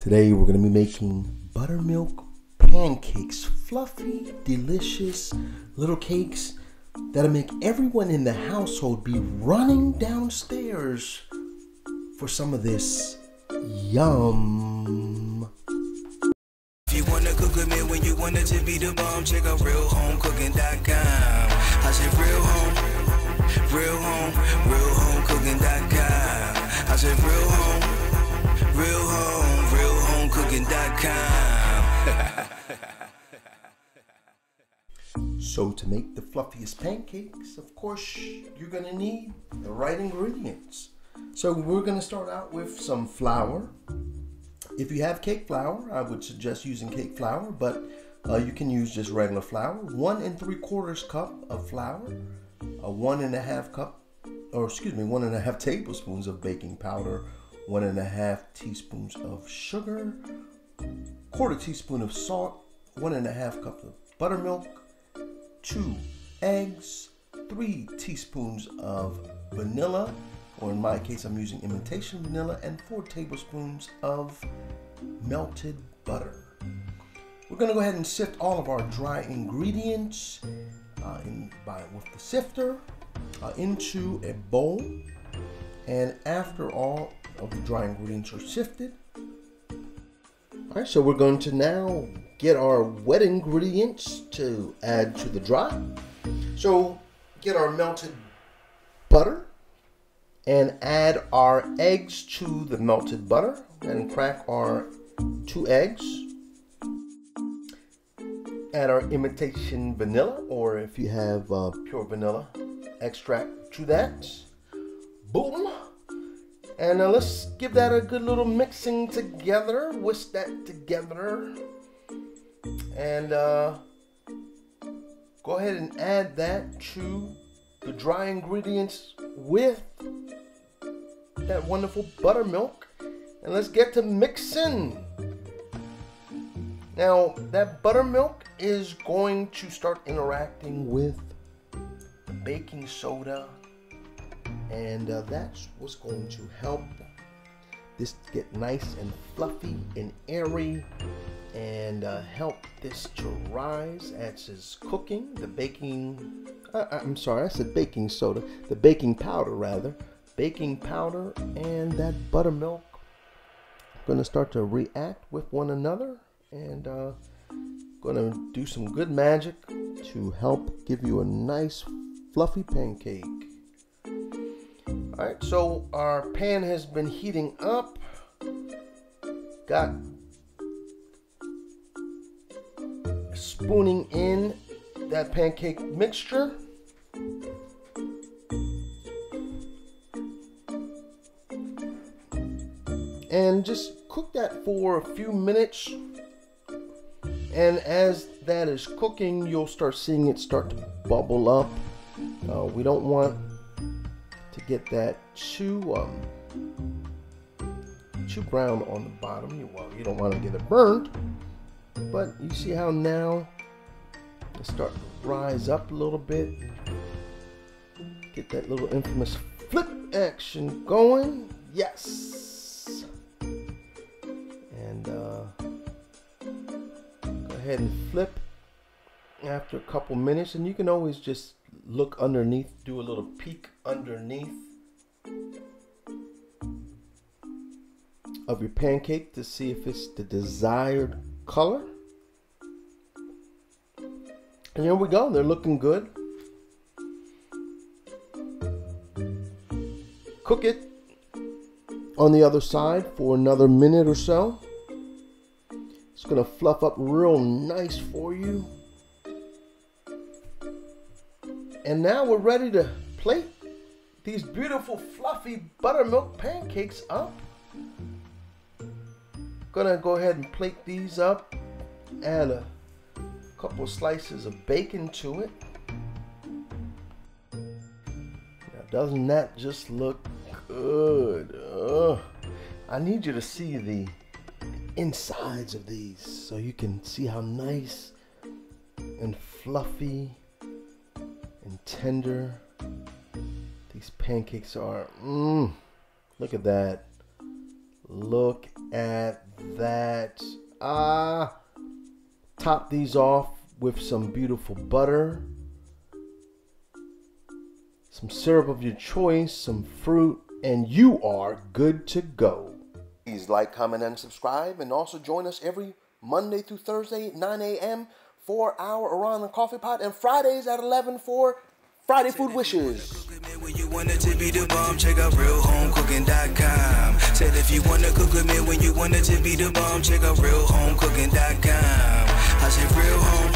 Today we're going to be making buttermilk pancakes, fluffy, delicious little cakes that'll make everyone in the household be running downstairs for some of this yum. If you wanna cook with me when you want it to be the bomb, check out realhomecooking.com. I said realhomecooking.com. I said realhomecooking.com. So to make the fluffiest pancakes, of course, you're gonna need the right ingredients. So we're gonna start out with some flour. If you have cake flour, I would suggest using cake flour, but you can use just regular flour. 1 3/4 cup of flour, 1.5 tablespoons of baking powder, 1.5 teaspoons of sugar, 1/4 teaspoon of salt, 1.5 cups of buttermilk, 2 eggs, 3 teaspoons of vanilla, or in my case I'm using imitation vanilla, and 4 tablespoons of melted butter. We're going to go ahead and sift all of our dry ingredients with the sifter into a bowl. And after all of the dry ingredients are sifted, alright, so we're going to now get our wet ingredients to add to the dry. So get our melted butter and add our eggs to the melted butter and crack our 2 eggs. Add our imitation vanilla, or if you have pure vanilla extract to that. Boom. And now let's give that a good little mixing together. Whisk that together. And go ahead and add that to the dry ingredients with that wonderful buttermilk. And let's get to mixing. Now that buttermilk is going to start interacting with the baking soda, and that's what's going to help this get nice and fluffy and airy, and help this to rise as it's cooking. The baking, I'm sorry, I said baking soda, the baking powder rather. Baking powder and that buttermilk are going to start to react with one another, and going to do some good magic to help give you a nice fluffy pancake. Alright, so our pan has been heating up. Got spooning in that pancake mixture. And just cook that for a few minutes. And as that is cooking, you'll start seeing it start to bubble up. We don't want to get that too brown on the bottom. You don't want to get it burnt. But you see how now it starts to rise up a little bit. Get that little infamous flip action going. Yes. And go ahead and flip after a couple minutes, and you can always just look underneath, do a little peek underneath of your pancake to see if it's the desired color. And here we go, they're looking good. Cook it on the other side for another minute or so. It's gonna fluff up real nice for you. And now we're ready to plate these beautiful fluffy buttermilk pancakes up. Gonna go ahead and plate these up. Add a couple slices of bacon to it. Now doesn't that just look good? I need you to see the insides of these so you can see how nice and fluffy and tender these pancakes are. Look at that. Look at that. Top these off with some beautiful butter, some syrup of your choice, some fruit, and you are good to go. Please like, comment, and subscribe, and also join us every Monday through Thursday at 9 a.m. for our Around the Coffee Pot, and Fridays at 11 for Friday Food Wishes. When you want it to be the bomb, check out realhomecooking.com. Said if you want to cook with me, when you want it to be the bomb, check out realhomecooking.com. I said real home